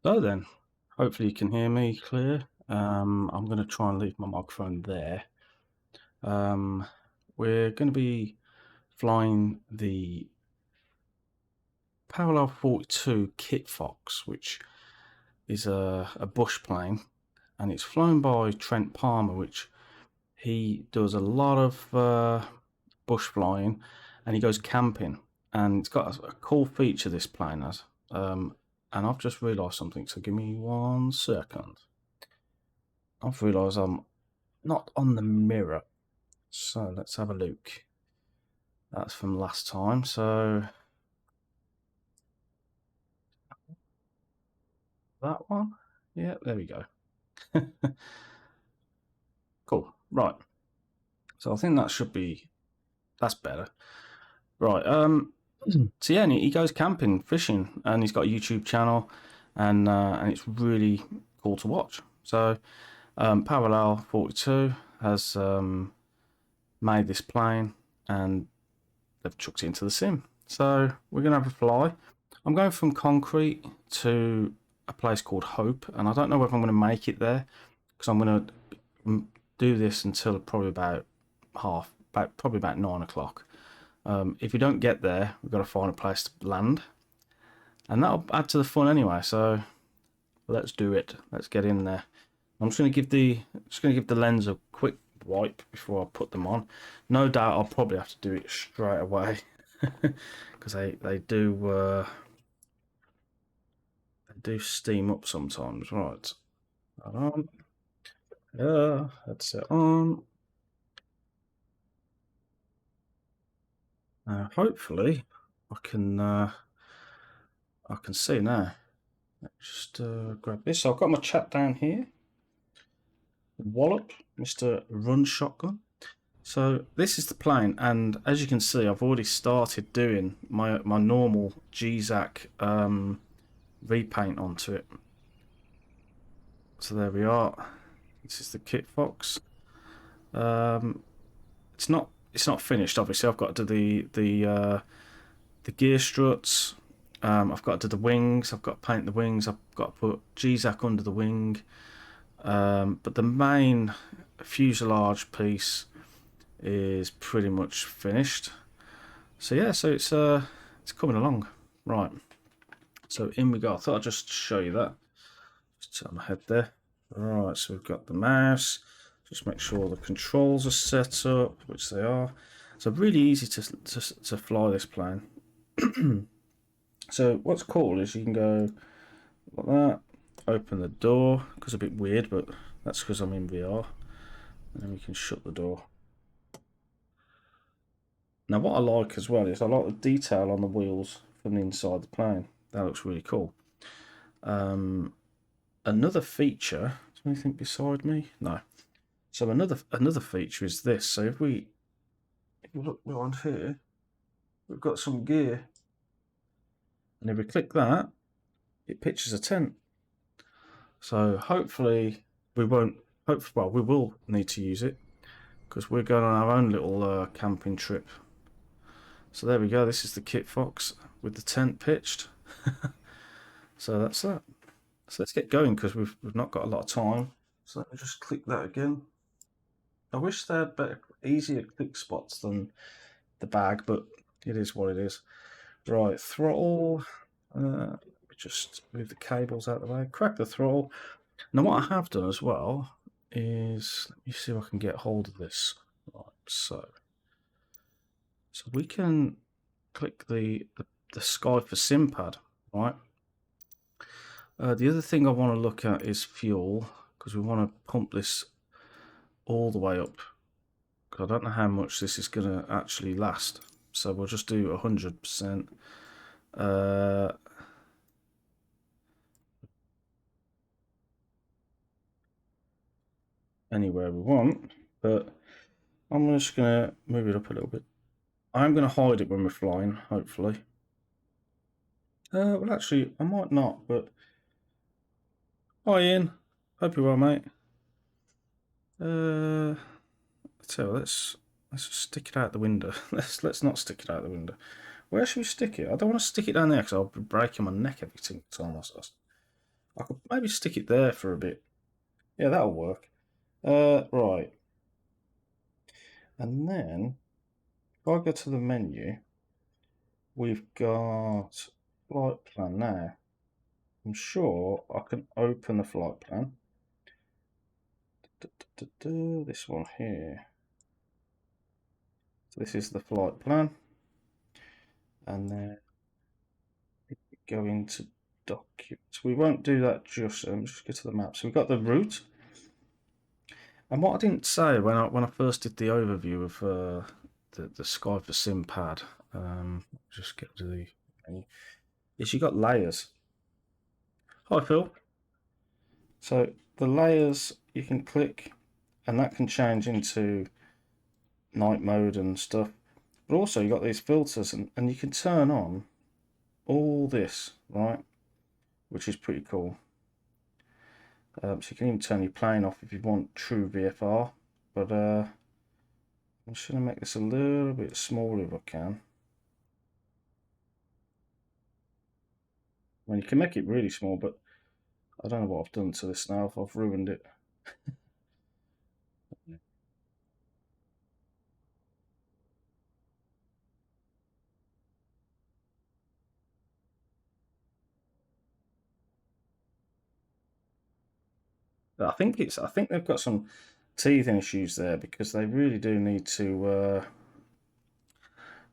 So then, hopefully you can hear me clear. I'm going to try and leave my microphone there. We're going to be flying the Parallel 42 Kitfox, which is a bush plane, and it's flown by Trent Palmer, which he does a lot of bush flying, and he goes camping. And it's got a cool feature, this plane has. And I've just realised something, so give me 1 second. I've realised I'm not on the mirror, so let's have a look. That's from last time, so that one, yeah, there we go. Cool. Right, so I think that's better. Right. So yeah, and he goes camping, fishing, and he's got a YouTube channel, and it's really cool to watch. So Parallel 42 has made this plane, and they've chucked it into the sim. So we're going to have a fly. I'm going from concrete to a place called Hope, and I don't know whether I'm going to make it there, because I'm going to do this until probably about probably about 9 o'clock. If we don't get there, we've got to find a place to land, and that'll add to the fun anyway. So let's do it. Let's get in there. I'm just going to give the lens a quick wipe before I put them on. No doubt I'll probably have to do it straight away because they do steam up sometimes. Right, hold on. Yeah, headset on. Hopefully I can see now. Let's just grab this. So I've got my chat down here. Wallop, Mr. Run Shotgun. So this is the plane, and as you can see, I've already started doing my normal GZAC repaint onto it. So there we are. This is the Kitfox. It's not finished. Obviously, I've got to do the gear struts. I've got to do the wings. I've got to paint the wings. I've got to put GZAC under the wing. But the main fuselage piece is pretty much finished. So yeah, so it's coming along. Right. So in we go. I thought I'd just show you that. Just turn my head there. Right, so we've got the mouse. Just make sure the controls are set up, which they are. So really easy to fly this plane. So what's cool is you can go like that, open the door, because it's a bit weird, but that's because I'm in VR. And then we can shut the door. Now what I like as well is I like the detail on the wheels from the inside the plane. That looks really cool. Another feature, is there anything beside me? No. So another feature is this. So if we look behind here, we've got some gear. And if we click that, it pitches a tent. So hopefully we won't, well, we will need to use it because we're going on our own little camping trip. So there we go. This is the Kitfox with the tent pitched. So that's that. So let's get going because we've not got a lot of time. So let me just click that again. I wish they had better, easier click spots than the bag, but it is what it is. Right, throttle. Just move the cables out of the way. Crack the throttle. Now what I have done as well is, let me see if I can get hold of this. Right, so we can click the sky for SimPad, right? The other thing I want to look at is fuel, because we want to pump this all the way up. Because I don't know how much this is going to actually last. So we'll just do 100%. Anywhere we want, but I'm just going to move it up a little bit. I'm going to hide it when we're flying, hopefully. Well, actually, I might not, but... Hi, Ian. Hope you're well, mate. So let's just stick it out the window. Let's not stick it out the window. Where should we stick it? I don't want to stick it down there because I'll be breaking my neck every single time. I could maybe stick it there for a bit. Yeah, that'll work. Right. And then if I go to the menu, we've got flight plan now. I'm sure I can open the flight plan. This one here. So this is the flight plan. And then go into documents. We won't do that just go to the map. So we've got the route. And what I didn't say when I first did the overview of the Sky for Sim pad, just get to the menu, is you got layers. Hi Phil. So the layers you can click, and that can change into night mode and stuff. But also you got these filters, and you can turn on all this, right? Which is pretty cool. So you can even turn your plane off if you want true VFR. But I'm just going to make this a little bit smaller if I can. I mean, you can make it really small, but I don't know what I've done to this now, if I've ruined it. But I think they've got some teething issues there, because they really do need to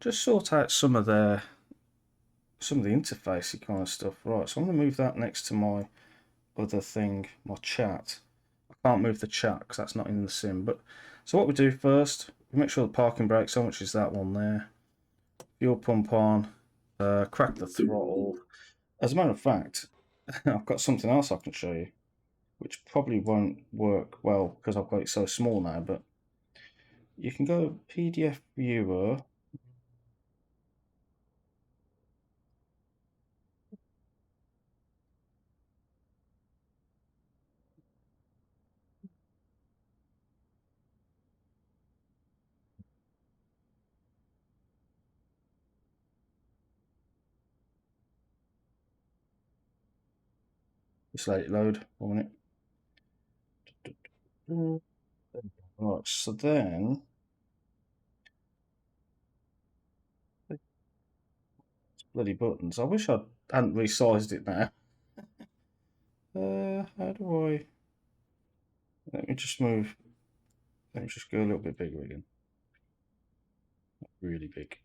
just sort out some of the interfacey kind of stuff. Right, so I'm going to move that next to my other thing, my chat. I can't move the chat because that's not in the sim. But so what we do first, we make sure the parking brake's on, which is that one there. Fuel pump on, crack the throttle. As a matter of fact, I've got something else I can show you, which probably won't work well because I've got it so small now, but you can go PDF viewer. Just let it load 1 minute. Right, so then bloody buttons. I wish I hadn't resized it now. How do I? Let me just move. Let me just go a little bit bigger again. Really big.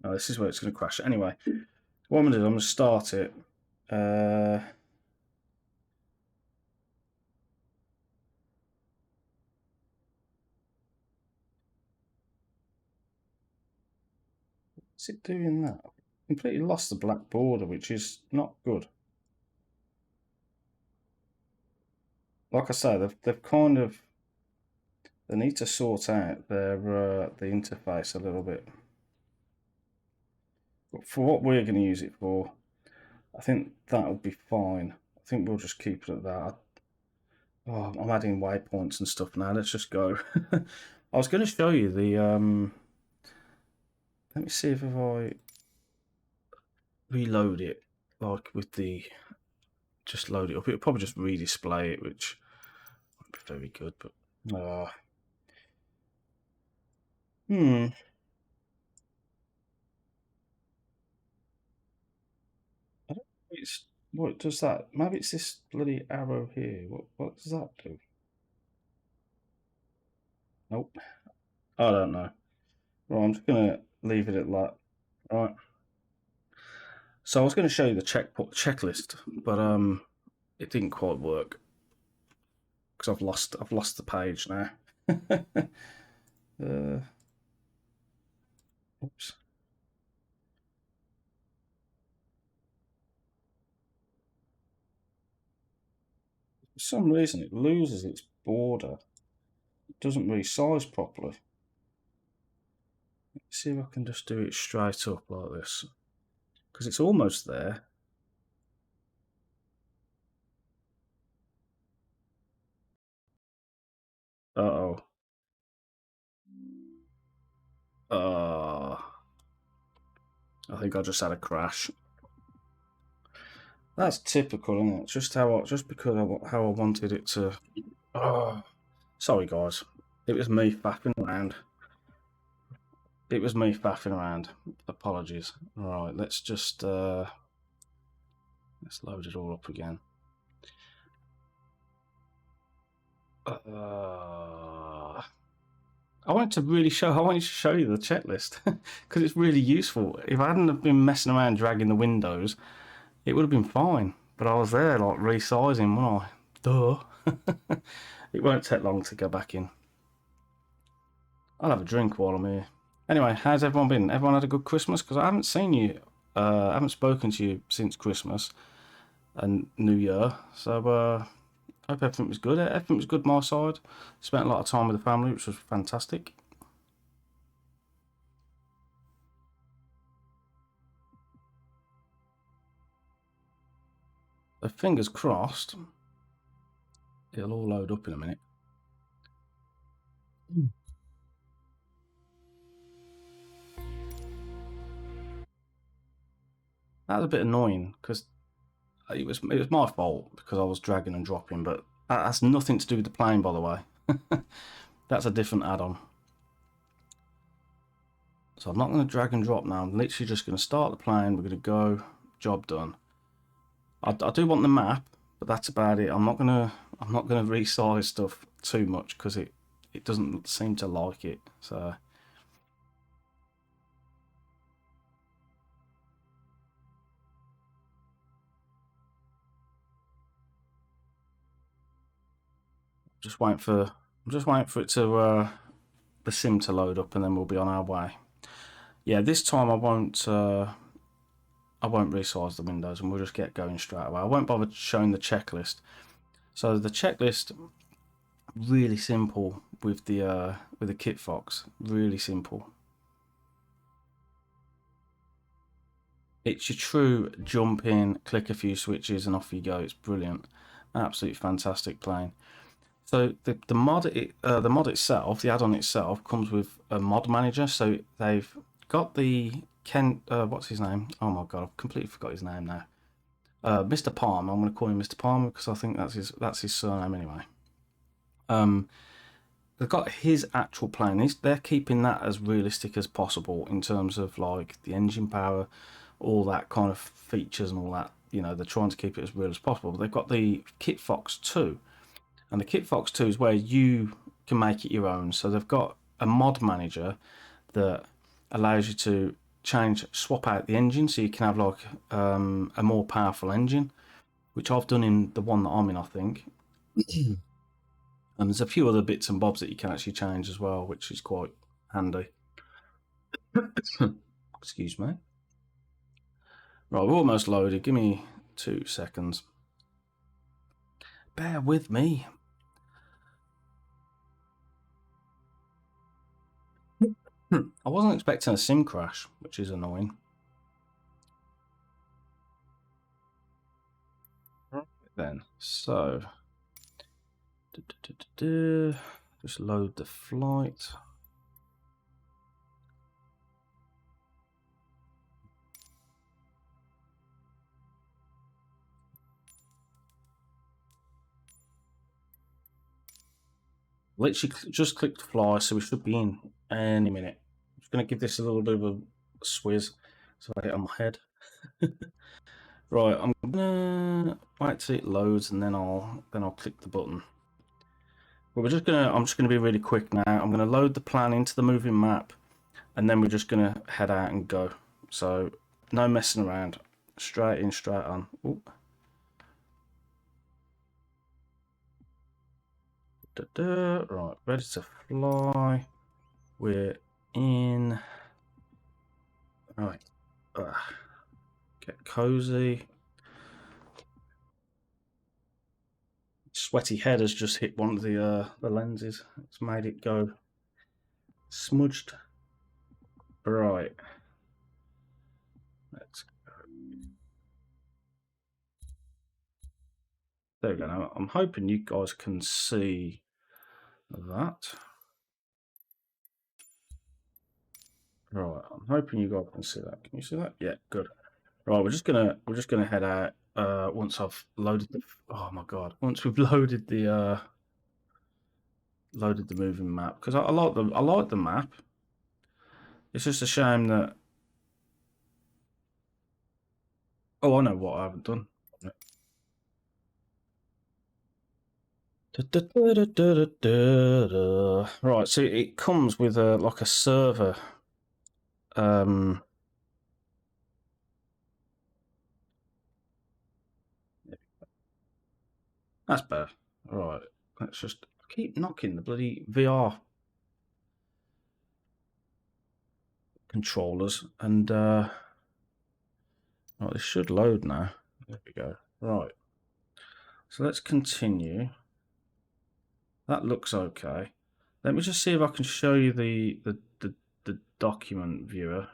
Oh, this is where it's going to crash. Anyway, what I'm going to do, I'm going to start it. Is it doing that? Completely lost the black border, which is not good. Like I say, they've kind of, they need to sort out their the interface a little bit. But for what we're going to use it for, I think that'll be fine. I think we'll just keep it at that. Oh, I'm adding waypoints and stuff now. Let's just go. I was going to show you the. Let me see if I reload it, like with the. Just load it up. It'll probably just redisplay it, which won't be very good. But hmm. I don't know it's what does that. Maybe it's this bloody arrow here. What does that do? Nope. I don't know. Right, I'm just gonna leave it at that. Right. So I was going to show you the checklist, but it didn't quite work because I've lost the page now. Oops. For some reason, it loses its border. It doesn't resize properly. Let's see if I can just do it straight up like this, because it's almost there. Uh oh. I think I just had a crash. That's typical, isn't it? Just because how I wanted it to. Oh, sorry guys. It was me faffing around. It was me faffing around. Apologies. Right, let's just let's load it all up again. I wanted to show you the checklist because it's really useful. If I hadn't have been messing around dragging the windows, it would have been fine. But I was there like resizing, wasn't I? Duh. It won't take long to go back in. I'll have a drink while I'm here. Anyway, how's everyone been? Everyone had a good Christmas? Because I haven't seen you, I haven't spoken to you since Christmas and New Year. So hope everything was good. Everything was good my side. Spent a lot of time with the family, which was fantastic. So fingers crossed, it'll all load up in a minute. That was a bit annoying because it was my fault because I was dragging and dropping, but that has nothing to do with the plane, by the way. That's a different add-on. So I'm not going to drag and drop now. I'm literally just going to start the plane. We're going to go. Job done. I do want the map, but that's about it. I'm not gonna resize stuff too much because it doesn't seem to like it. So I'm just waiting for it to the sim to load up, and then we'll be on our way. Yeah, this time I won't resize the windows, and we'll just get going straight away. I won't bother showing the checklist. So the checklist, really simple with the Kitfox, really simple. It's your true jump in, click a few switches, and off you go. It's brilliant, absolutely fantastic plane. So the mod itself, the add-on itself, comes with a mod manager. So they've got the what's his name? Oh my god, I've completely forgot his name now. Mr. Palmer. I'm going to call him Mr. Palmer because I think that's his surname anyway. They've got his actual plane. They're keeping that as realistic as possible in terms of like the engine power, all that kind of features and all that. You know, they're trying to keep it as real as possible. But they've got the Kitfox 2. And the Kitfox 2 is where you can make it your own. So they've got a mod manager that allows you to swap out the engine so you can have like a more powerful engine, which I've done in the one that I'm in, I think. And there's a few other bits and bobs that you can actually change as well, which is quite handy. Excuse me. Right, we're almost loaded. Give me 2 seconds. Bear with me. I wasn't expecting a sim crash, which is annoying. Right then, so just load the flight. Literally just clicked fly, so we should be in any minute. I'm just going to give this a little bit of a swizz so I hit on my head. Right, I'm gonna wait till it loads and then I'll click the button. But I'm just gonna be really quick now. I'm gonna load the plan into the moving map, and then we're just gonna head out and go. So no messing around. Straight in, straight on. Ooh. Right, ready to fly. We're in. Right. Get cozy. Sweaty head has just hit one of the lenses. It's made it go smudged. Right. Let's go. There we go. Now I'm hoping you guys can see that. Right, I'm hoping you guys can see that. Can you see that? Yeah, good. Right, we're just gonna head out once I've loaded the. Oh my god! Once we've loaded the moving map, because I like the map. It's just a shame that. Oh, I know what I haven't done. Right, so it comes with a like a server. That's better. Right, let's just keep knocking the bloody VR controllers, and right, this should load now. There we go. Right, so let's continue. That looks okay. Let me just see if I can show you the document viewer.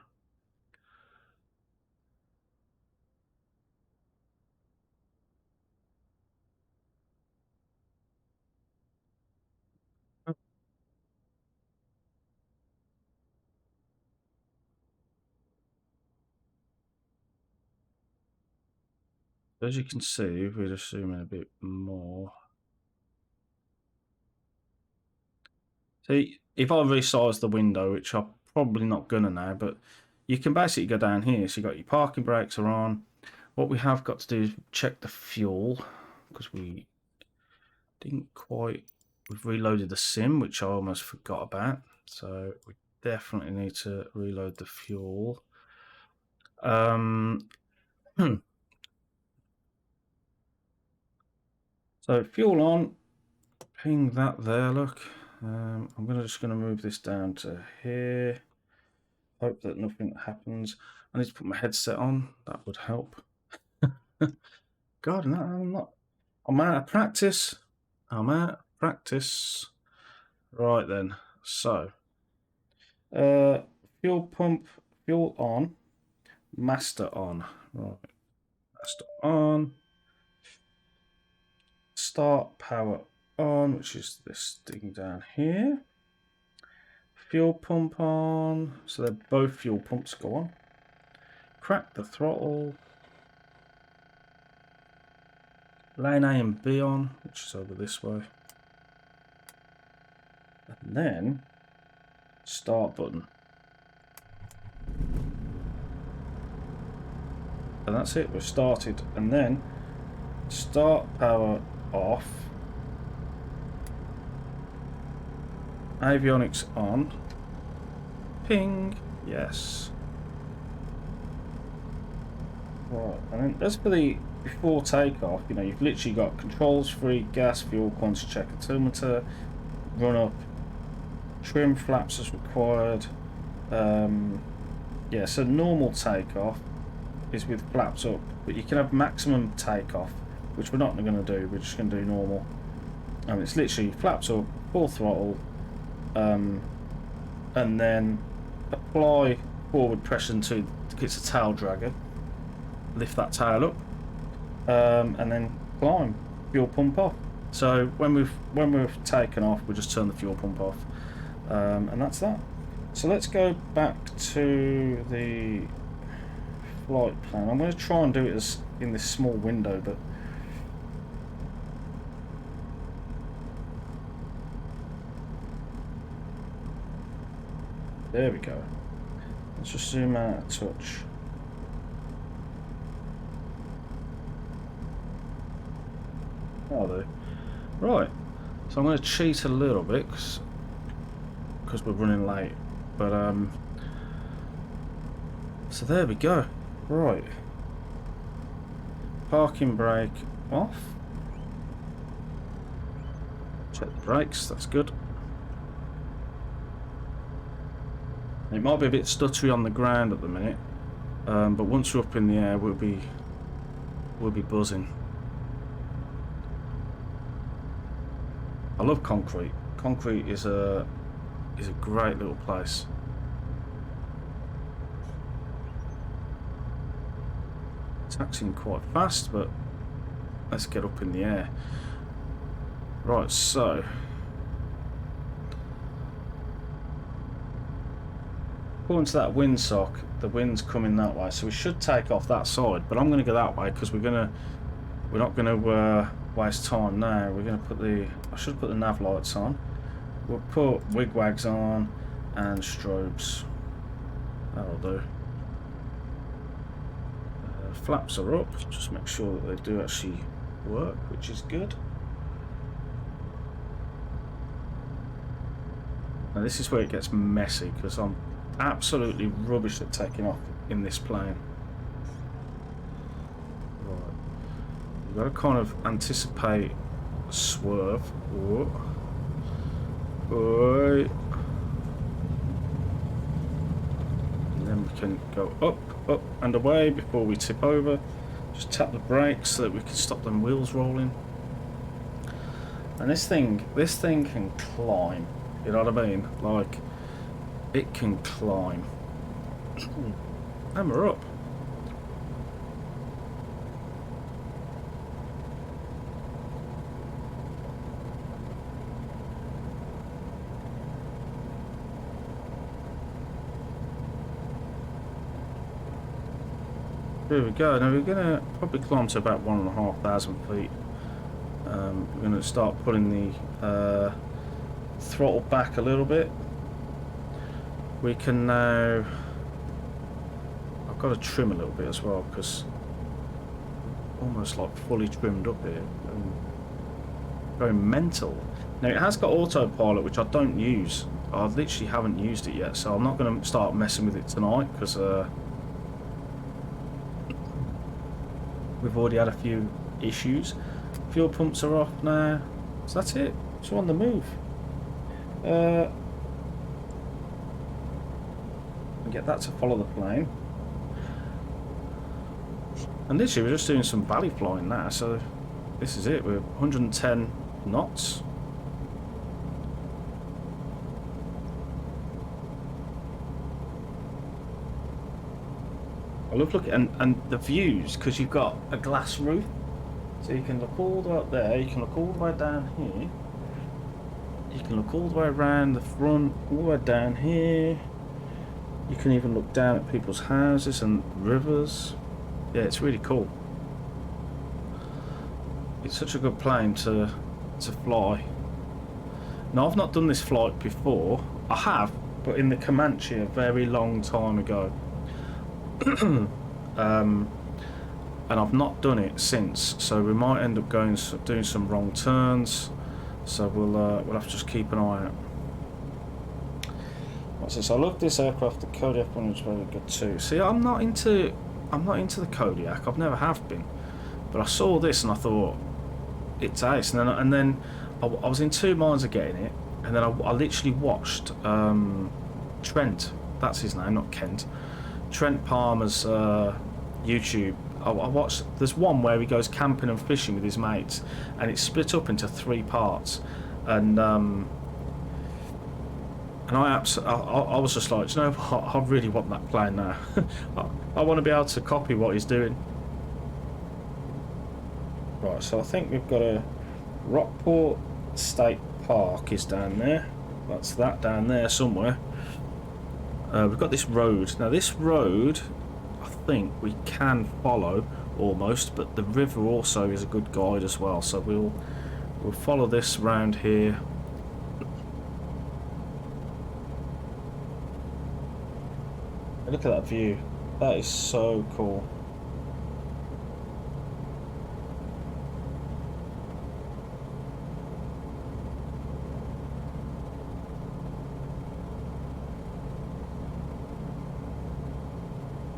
As you can see, if we just zoom in a bit more. See, if I resize the window, which I'm probably not gonna now, but you can basically go down here. So you got your parking brakes are on. What we have got to do is check the fuel, because we didn't quite. We've reloaded the sim, which I almost forgot about. So we definitely need to reload the fuel. So fuel on, ping that there, look. I'm just going to move this down to here. Hope that nothing happens. I need to put my headset on, that would help. God, no, I'm out of practice. Right then, so fuel pump, fuel on, master on. Right, master on. Start power on, which is this thing down here. Fuel pump on, so they're both fuel pumps go on. Crack the throttle. Lane A and B on, which is over this way. And then start button. And that's it, we've started. And then start power off. Avionics on. Ping. Yes. Right, and then as for the before takeoff, you know, you've literally got controls free, gas, fuel, quantity check, altimeter, run up, trim flaps as required. Yeah, so normal takeoff is with flaps up, but you can have maximum takeoff, which we're not going to do. We're just going to do normal. It's literally flaps up, full throttle, and then apply forward pressure until it's a tail dragger. Lift that tail up, and then climb. Fuel pump off. So when we've taken off, we just turn the fuel pump off, and that's that. So let's go back to the flight plan. I'm going to try and do it as in this small window, but there we go. Let's just zoom out a touch. That'll do. Right, so I'm going to cheat a little bit because we're running late, but so there we go. Right, parking brake off. Check the brakes, that's good. It might be a bit stuttery on the ground at the minute, but once we're up in the air, we'll be buzzing. I love concrete. Concrete is a great little place. Taxiing quite fast, but let's get up in the air. Right, so according to that windsock, the wind's coming that way, so we should take off that side. But I'm going to go that way because we're not going to waste time now. We're going to put the. I should put the nav lights on. We'll put wigwags on and strobes. That'll do. Flaps are up. Just make sure that they do actually work, which is good. Now this is where it gets messy because I'm absolutely rubbish at taking off in this plane. Right. You've got to kind of anticipate a swerve. Whoa. Oi. And then we can go up and away before we tip over. Just tap the brakes so that we can stop them wheels rolling. And this thing can climb. You know what I mean? Like, it can climb. And we're up. Here we go. Now we're going to probably climb to about 1,500 feet. We're going to start putting the throttle back a little bit. We can now. I've got to trim a little bit as well because almost like fully trimmed up here and going mental. Now it has got autopilot, which I don't use. I literally haven't used it yet, so I'm not going to start messing with it tonight because we've already had a few issues. Fuel pumps are off now, so that's it. It's on the move. Get that to follow the plane. And literally we're just doing some valley flying now, so this is it. We're 110 knots. I love looking and the views because you've got a glass roof, so you can look all the way up there. You can look all the way down here. You can look all the way around the front, all the way down here. You can even look down at people's houses and rivers. Yeah, it's really cool. It's such a good plane to fly. Now, I've not done this flight before. I have, but in the Comanche a very long time ago. And I've not done it since, so we might end up doing some wrong turns. So we'll have to just keep an eye out. What's this? I love this aircraft. The Kodiak one is very good too. See, I'm not into the Kodiak. I've never have been, but I saw this and I thought it's ace. And then I was in two minds of getting it, and then I literally watched Trent. That's his name, not Kent. Trent Palmer's YouTube. I watched. There's one where he goes camping and fishing with his mates, and it's split up into 3 parts. And I was just like, you know what? I really want that plane now. I want to be able to copy what he's doing. Right, so I think we've got a Rockport State Park is down there. That's that down there somewhere. We've got this road. Now this road, I think we can follow almost, but the river also is a good guide as well. So we'll follow this round here. Look at that view. That is so cool.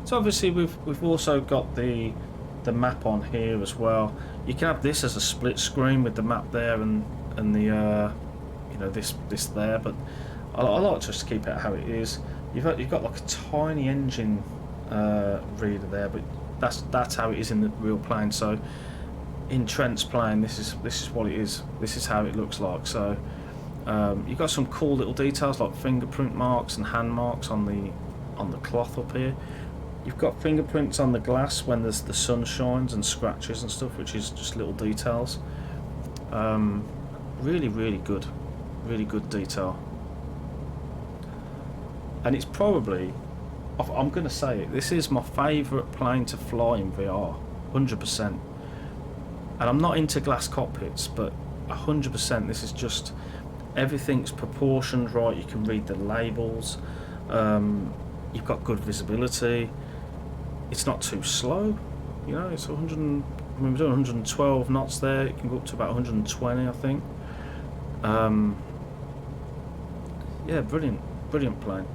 So obviously we've also got the map on here as well. You can have this as a split screen with the map there and the you know, this there, but I like just to keep it how it is. You've got like a tiny engine reader there, but that's how it is in the real plane. So in Trent's plane, this is what it is. This is how it looks like. So you've got some cool little details like fingerprint marks and hand marks on the cloth up here. You've got fingerprints on the glass when the sun shines and scratches and stuff, which is just little details. Really good detail. And it's probably, I'm going to say it, this is my favourite plane to fly in VR, 100%. And I'm not into glass cockpits, but 100% this is just, everything's proportioned right, you can read the labels, you've got good visibility, it's not too slow, you know, it's 100, I mean, we're doing 112 knots there, it can go up to about 120 I think. Yeah, brilliant plane.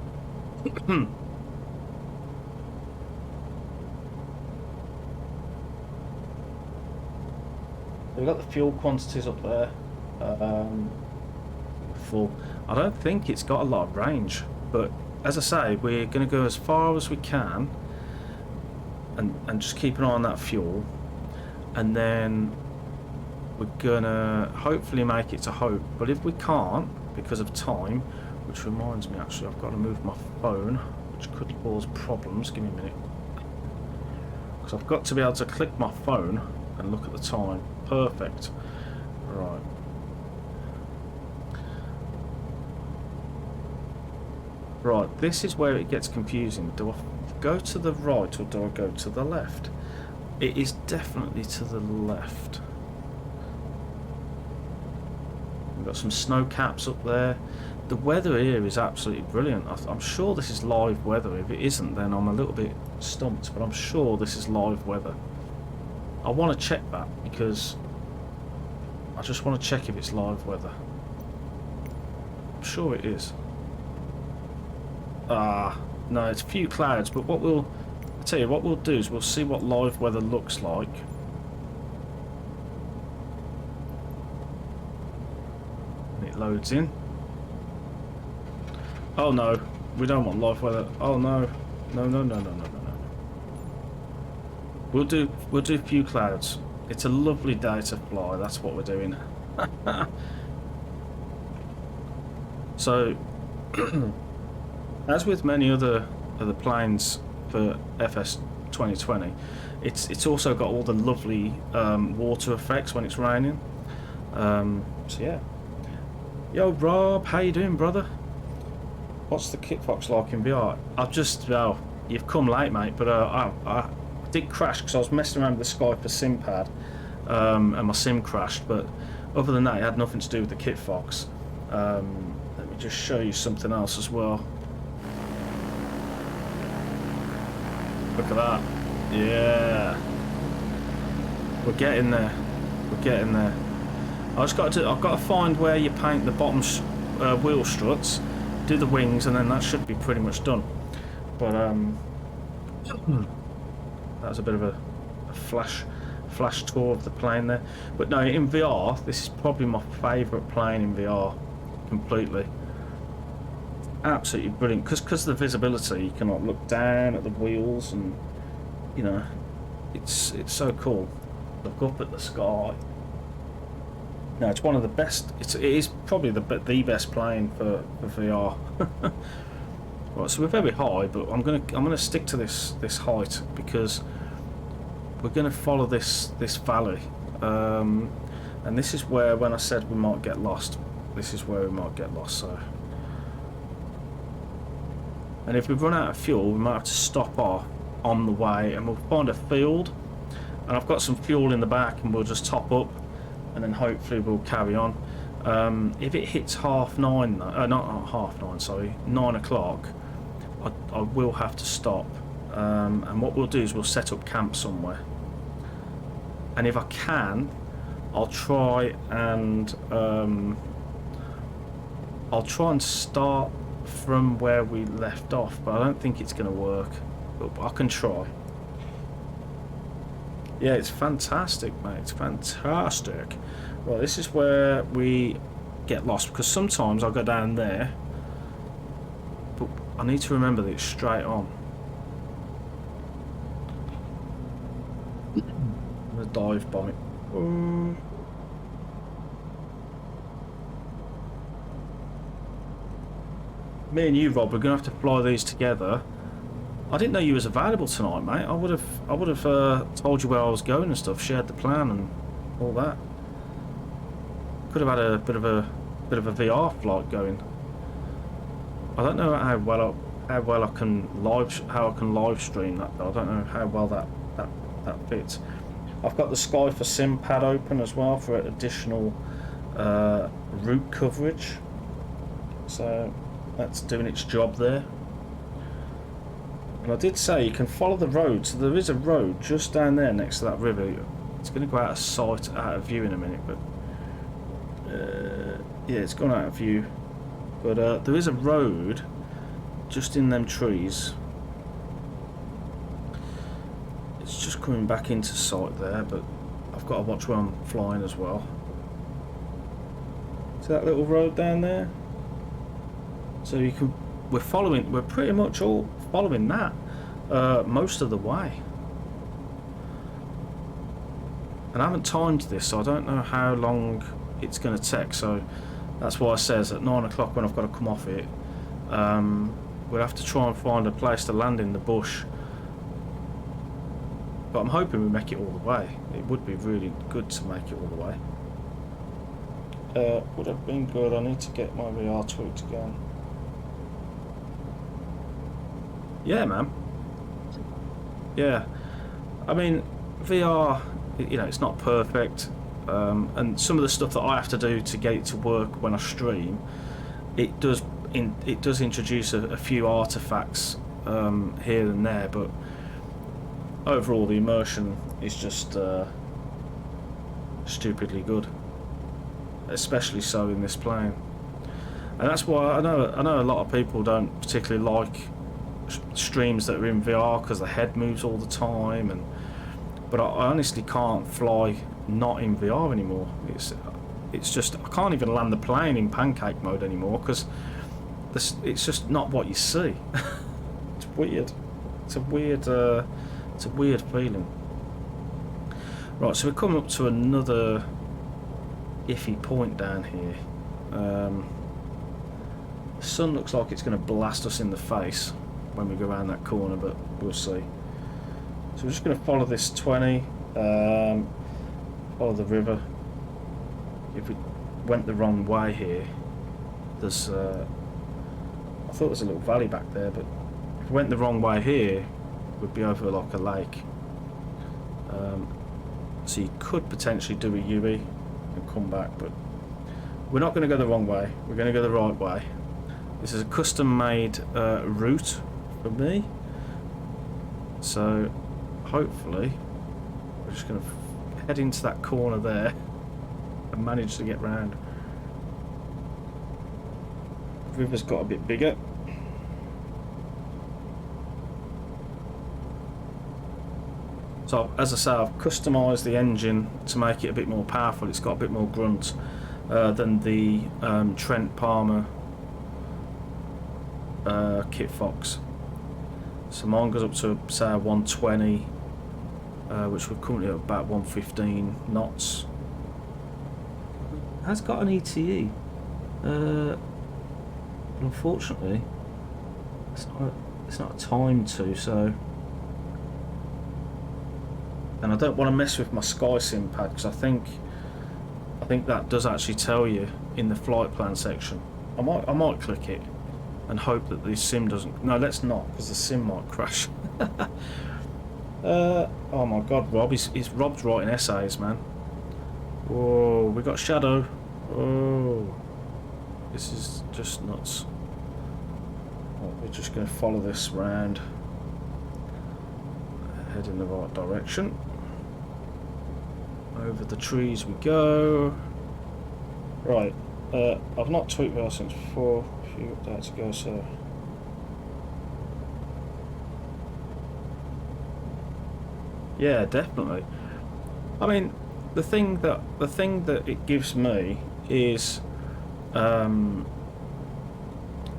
We've got the fuel quantities up there. Full. I don't think it's got a lot of range, but as I say, we're going to go as far as we can and just keep an eye on that fuel, and then we're gonna hopefully make it to Hope. But if we can't because of time, which reminds me, actually I've got to move my phone, which could cause problems. Give me a minute, because I've got to be able to click my phone and look at the time. Perfect. Right. Right, this is where it gets confusing. Do I go to the right or do I go to the left? It is definitely to the left. We've got some snow caps up there. The weather here is absolutely brilliant. I'm sure this is live weather. If it isn't, then I'm a little bit stumped, but I'm sure this is live weather. I want to check that because I just want to check if it's live weather. I'm sure it is. No, it's a few clouds, but what I'll tell you what we'll do is we'll see what live weather looks like. And it loads in. Oh no, we don't want live weather. Oh no. No. We'll do a few clouds. It's a lovely day to fly, that's what we're doing. So as with many other planes for FS 2020, it's also got all the lovely water effects when it's raining. So yeah. Yo Rob, how you doing, brother? What's the Kitfox like in VR? I've just, well, you've come late, mate, but I did crash because I was messing around with the Skype for SimPad, and my sim crashed, but other than that it had nothing to do with the Kitfox. Let me just show you something else as well. Look at that. Yeah. We're getting there. We're getting there. I've got to find where you paint the bottom wheel struts, do the wings, and then that should be pretty much done. But that was a bit of a flash tour of the plane there. But no, in VR, this is probably my favourite plane in VR, completely. Absolutely brilliant, because of the visibility, you can like look down at the wheels, and you know, it's so cool. Look up at the sky. No, it's one of the best. It is probably the best plane for VR. Right, so we're very high, but I'm gonna stick to this height because we're gonna follow this valley, and this is where, when I said we might get lost, this is where we might get lost. So. And if we run out of fuel, we might have to stop off on the way, and we'll find a field, and I've got some fuel in the back, and we'll just top up, and then hopefully we'll carry on. If it hits 9:30, not 9:30, sorry, 9 o'clock, I will have to stop, and what we'll do is we'll set up camp somewhere, and if I can, I'll try and start from where we left off, but I don't think it's going to work, but I can try. Yeah, it's fantastic, mate, it's fantastic. Right, this is where we get lost, because sometimes I'll go down there, but I need to remember that it's straight on. I'm going to dive bomb it. Me and you, Rob, we're gonna have to fly these together. I didn't know you was available tonight, mate. I would have told you where I was going and stuff, shared the plan and all that. Could have had a bit of a VR flight going. I don't know how well how well I can live stream that, but I don't know how well that fits. I've got the Sky for Sim pad open as well for additional route coverage, so that's doing its job there. And I did say you can follow the road, so there is a road just down there next to that river. It's going to go out of sight, out of view in a minute, but yeah, it's gone out of view. But there is a road just in them trees. It's just coming back into sight there, but I've got to watch where I'm flying as well. See that little road down there? So you can, we're pretty much all following that most of the way. And I haven't timed this, so I don't know how long it's going to take, so that's why I says at 9 o'clock when I've got to come off it, we'll have to try and find a place to land in the bush. But I'm hoping we make it all the way. It would be really good to make it all the way. Would have been good. I need to get my VR tweaked again. Yeah, man. Yeah. I mean, VR, you know, it's not perfect. And some of the stuff that I have to do to get it to work when I stream, it does introduce a few artifacts here and there, but overall the immersion is just stupidly good, especially so in this plane. And that's why I know a lot of people don't particularly like streams that are in VR because the head moves all the time, but I honestly can't fly not in VR anymore. It's just I can't even land the plane in Pancake Mode anymore because it's just not what you see. It's weird. It's a weird feeling. Right, so we're coming up to another iffy point down here. The sun looks like it's going to blast us in the face when we go around that corner, but we'll see. So we're just going to follow this 20, follow the river. If we went the wrong way here, there's I thought there was a little valley back there, but if we went the wrong way here, we'd be over like a lake. So you could potentially do a UE and come back, but we're not going to go the wrong way. We're going to go the right way. This is a custom-made route for me, so hopefully we're just going to head into that corner there and manage to get round. The river's got a bit bigger. So as I say, I've customised the engine to make it a bit more powerful. It's got a bit more grunt than the Trent Palmer Kitfox. So mine goes up to say 120, which we're currently at about 115 knots. It has got an ETE, but unfortunately it's not timed to, so. And I don't want to mess with my Sky Sim pad because I think that does actually tell you in the flight plan section. I might click it and hope that the sim doesn't. No, let's not, because the sim might crash. Oh my God, Rob's writing essays, man. Whoa, we got shadow. Oh, this is just nuts. Well, we're just going to follow this round. Head in the right direction. Over the trees we go. Right, I've not tweaked VR since before. A few updates ago, so. Yeah, definitely. I mean, the thing that it gives me is, I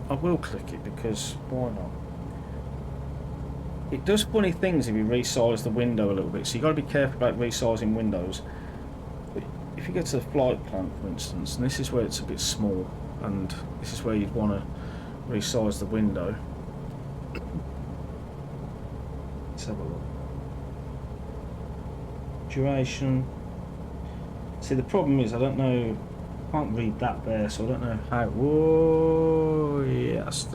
will click it because why not? It does funny things if you resize the window a little bit, so you've got to be careful about resizing windows. But if you go to the flight plan, for instance, and this is where it's a bit small, and this is where you'd want to resize the window. Let's have a look. Duration. See, the problem is I don't know, I can't read that there, so I don't know how. Whoa, yes,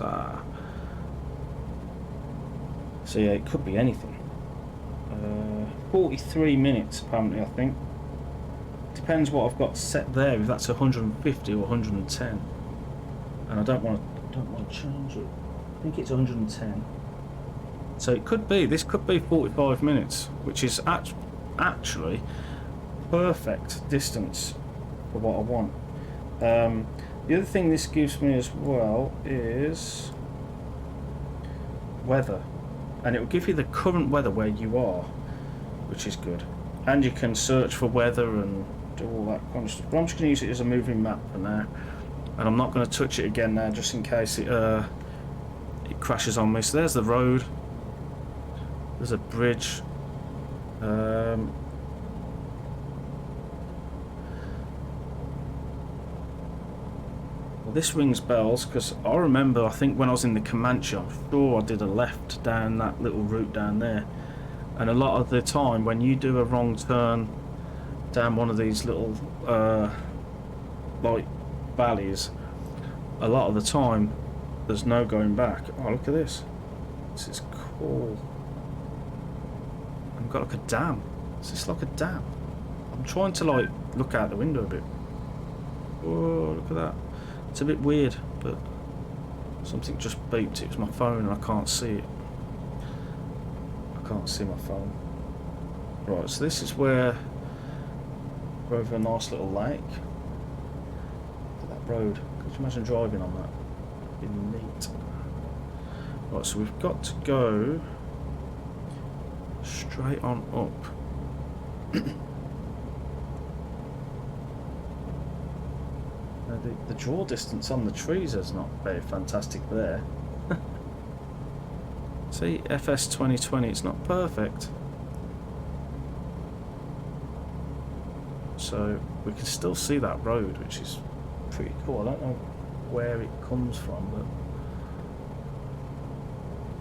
So yeah, it could be anything. 43 minutes apparently, I think. Depends what I've got set there, if that's 150 or 110. And I don't want to change it. I think it's 110. So it could be, this could be 45 minutes, which is actually perfect distance for what I want. The other thing this gives me as well is weather, and it will give you the current weather where you are, which is good. And you can search for weather and do all that kind of stuff. But I'm just going to use it as a moving map for now, and I'm not going to touch it again now, just in case it crashes on me. So there's the road. There's a bridge. Well, this rings bells because I remember, I think when I was in the Comanche, I'm sure I did a left down that little route down there. And a lot of the time when you do a wrong turn down one of these little like valleys, a lot of the time there's no going back. Oh, look at this. This is cool. I've got like a dam. Is this like a dam? I'm trying to like look out the window a bit. Oh, look at that. It's a bit weird, but something just beeped. It was my phone and I can't see it. I can't see my phone. Right, so this is where we're over a nice little lake. Look at that road. Could you imagine driving on that? It'd be neat. Right, so we've got to go straight on up. The draw distance on the trees is not very fantastic there. See, FS 2020, it's not perfect. So we can still see that road, which is pretty cool. I don't know where it comes from, but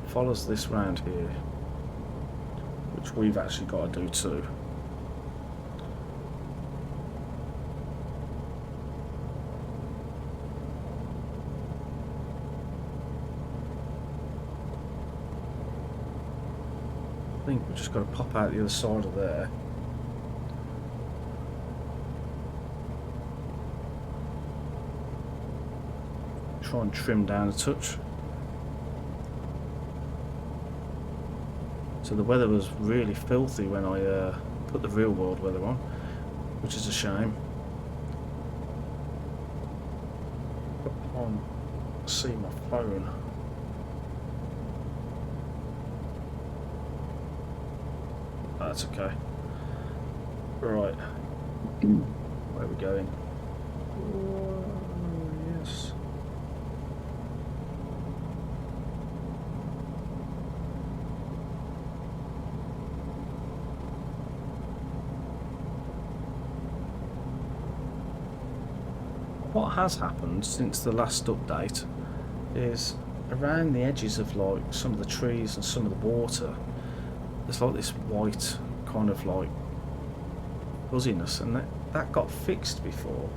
it follows this round here, which we've actually got to do too. I think we've just got to pop out the other side of there. Try and trim down a touch. So the weather was really filthy when I put the real world weather on, which is a shame. I can't see my phone. That's okay. Right. Where are we going? Oh, yes. What has happened since the last update is around the edges of like some of the trees and some of the water, there's like this white kind of like fuzziness, and that got fixed before.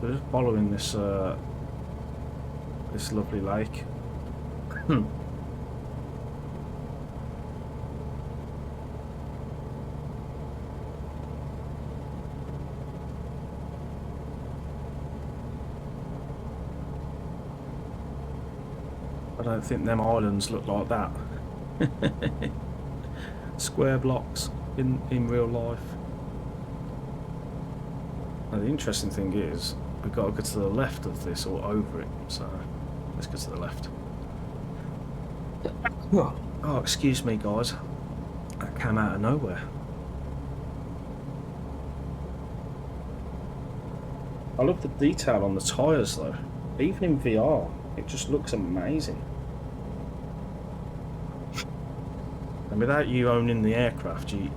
We're just following this this lovely lake. I don't think them islands look like that. Square blocks in real life. Now the interesting thing is, we've got to go to the left of this or over it, so let's go to the left. Oh, excuse me guys, that came out of nowhere. I love the detail on the tyres though, even in VR, it just looks amazing. And without you owning the aircraft, you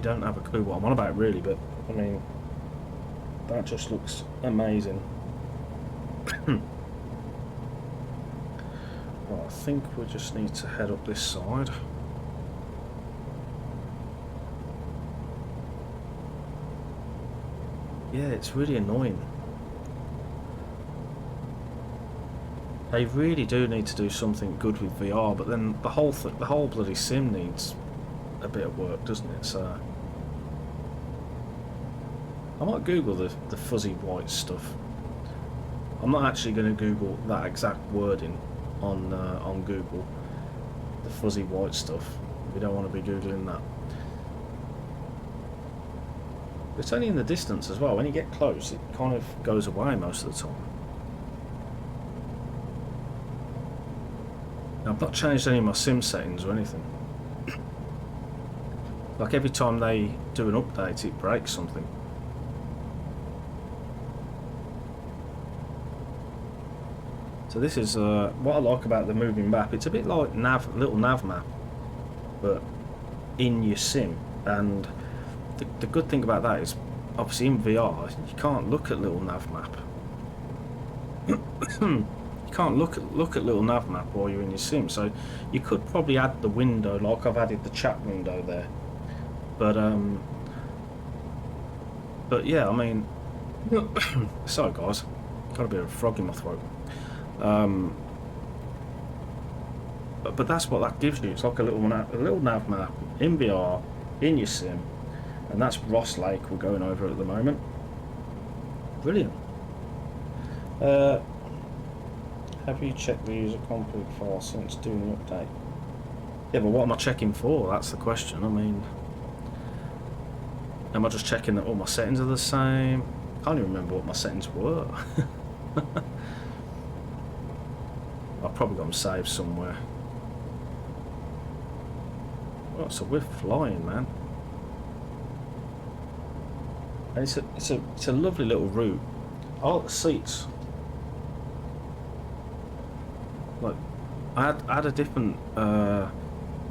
don't have a clue what I'm on about really, but I mean, that just looks amazing. Well, I think we just need to head up this side. Yeah, it's really annoying. They really do need to do something good with VR, but then the whole bloody sim needs a bit of work, doesn't it? So I might Google the fuzzy white stuff. I'm not actually going to Google that exact wording on Google. The fuzzy white stuff. We don't want to be Googling that. It's only in the distance as well. When you get close, it kind of goes away most of the time. Now, I've not changed any of my sim settings or anything. Like every time they do an update, it breaks something. So this is what I like about the moving map. It's a bit like little nav map, but in your sim. And the good thing about that is, obviously in VR, you can't look at little nav map. You can't look at little nav map while you're in your sim. So you could probably add the window, like I've added the chat window there. But yeah, I mean, sorry guys, got a bit of a frog in my throat. But that's what that gives you. It's like a little nav map in VR in your sim, and that's Ross Lake we're going over at the moment. Brilliant. Have you checked the user config file since doing the update? Yeah, but what am I checking for? That's the question. I mean, am I just checking that all my settings are the same? I can't even remember what my settings were. I've probably got them saved somewhere. Oh, so we're flying, man. And it's a lovely little route. I like the seats. Like, I had a different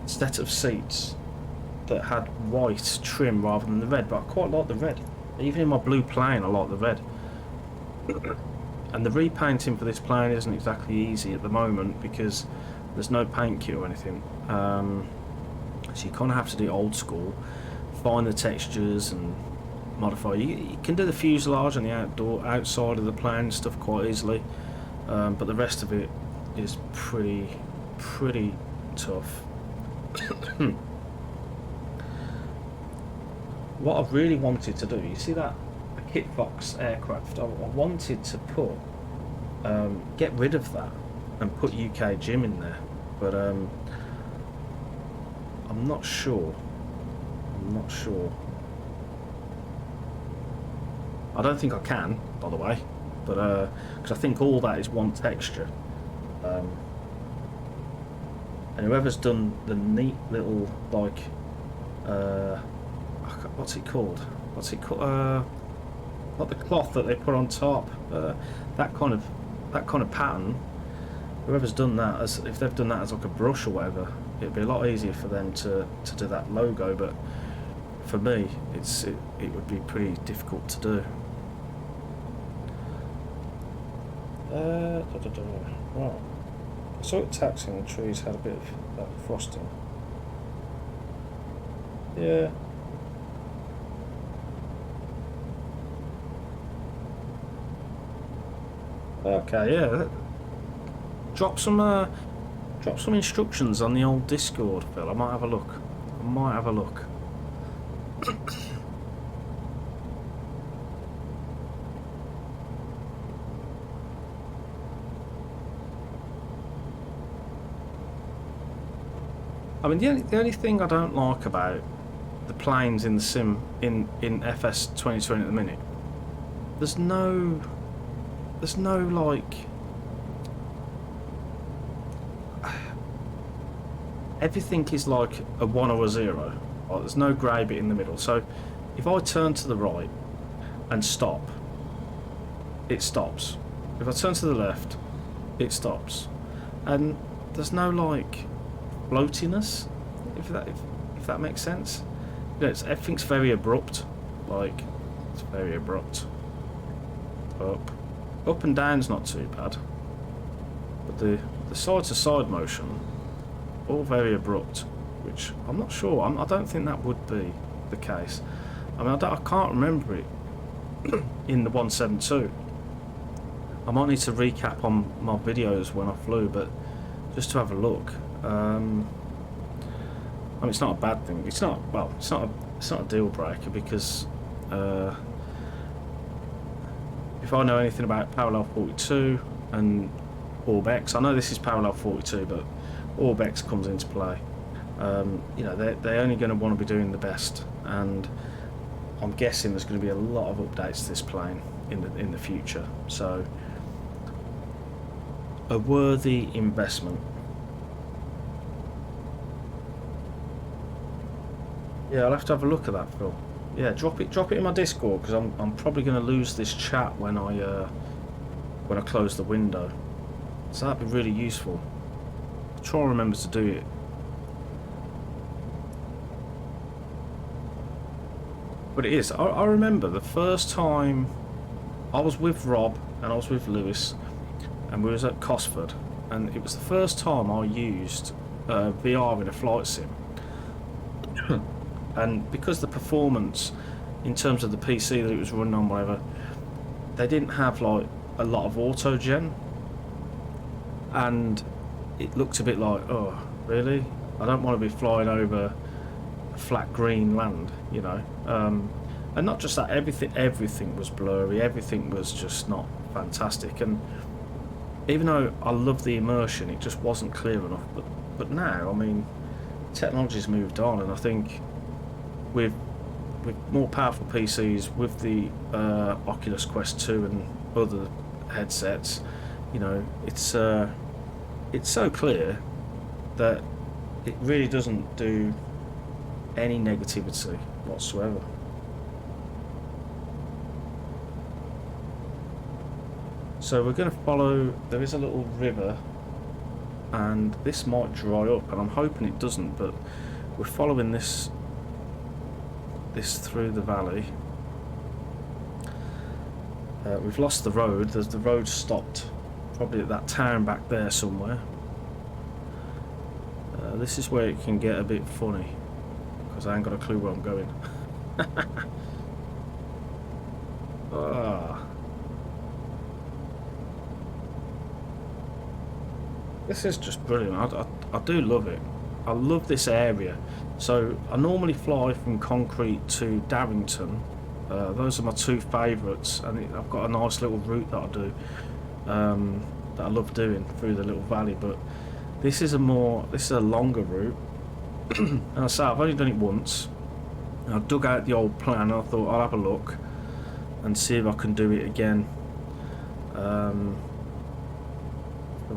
set of seats that had white trim rather than the red, but I quite like the red. Even in my blue plane, I like the red. And the repainting for this plane isn't exactly easy at the moment because there's no paint kit or anything. So you kind of have to do old school, find the textures and modify. You can do the fuselage and the outside of the plane stuff quite easily, but the rest of it is pretty tough. What I really wanted to do, you see that Kitfox aircraft, I wanted to put get rid of that and put UKJim in there, but I'm not sure. I don't think I can, by the way, but because I think all that is one texture, and whoever's done the neat little, like, what's it called? Not the cloth that they put on top, that kind of pattern. Whoever's done that, if they've done that as like a brush or whatever, it'd be a lot easier for them to do that logo. But for me, it would be pretty difficult to do. Right. I saw it taxiing, the trees had a bit of that frosting. Yeah. Okay, yeah. Drop some instructions on the old Discord, Phil. I might have a look. I mean, the only thing I don't like about the planes in the sim in FS 2020 at the minute, there's no like, everything is like a 1 or a 0. Like, there's no grey bit in the middle. So if I turn to the right and stop, it stops. If I turn to the left, it stops. And there's no like floatiness, if that makes sense. You know, everything's very abrupt. Like, it's very abrupt. Up and down's not too bad, but the side to side motion, all very abrupt, which I'm not sure. I don't think that would be the case. I mean, I can't remember it in the 172. I might need to recap on my videos when I flew, but just to have a look. I mean, it's not a bad thing. It's not, well, it's not a deal breaker, because if I know anything about Parallel 42 and Orbx, I know this is Parallel 42, but Orbx comes into play. You know, they're only going to want to be doing the best, and I'm guessing there's going to be a lot of updates to this plane in the future. So, a worthy investment. Yeah, I'll have to have a look at that, Phil. Yeah, drop it in my Discord, because I'm probably going to lose this chat when I close the window. So that'd be really useful. Try and remember to do it. But it is. I remember the first time I was with Rob and I was with Lewis, and we was at Cosford, and it was the first time I used VR in a flight sim. And because the performance in terms of the PC that it was running on, whatever, they didn't have like a lot of auto gen, and it looked a bit like, oh really, I don't want to be flying over a flat green land, you know. And not just that, everything was blurry, everything was just not fantastic, and even though I love the immersion, it just wasn't clear enough. But now, I mean, technology's moved on, and I think with more powerful PCs, with the Oculus Quest 2 and other headsets, you know, it's so clear that it really doesn't do any negativity whatsoever. So we're going to follow, there is a little river, and this might dry up, and I'm hoping it doesn't, but we're following this through the valley. We've lost the road. The road stopped probably at that town back there somewhere. This is where it can get a bit funny, because I ain't got a clue where I'm going. This is just brilliant. I do love it. I love this area. So I normally fly from Concrete to Darrington. Those are my two favourites, and I've got a nice little route that I do, that I love doing through the little valley. But this is a longer route. And I say I've only done it once. I dug out the old plan. I thought I'll have a look and see if I can do it again from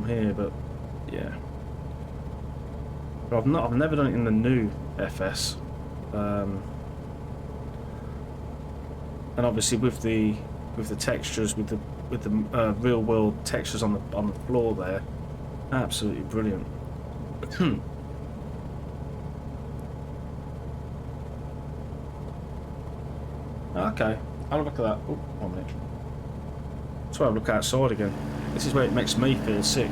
here. But yeah, but I've never done it in the new FS, and obviously with the textures, with the real world textures on the floor there, absolutely brilliant. Okay, I'll look at that. Oh, 1 minute. That's why I look outside again. This is where it makes me feel sick.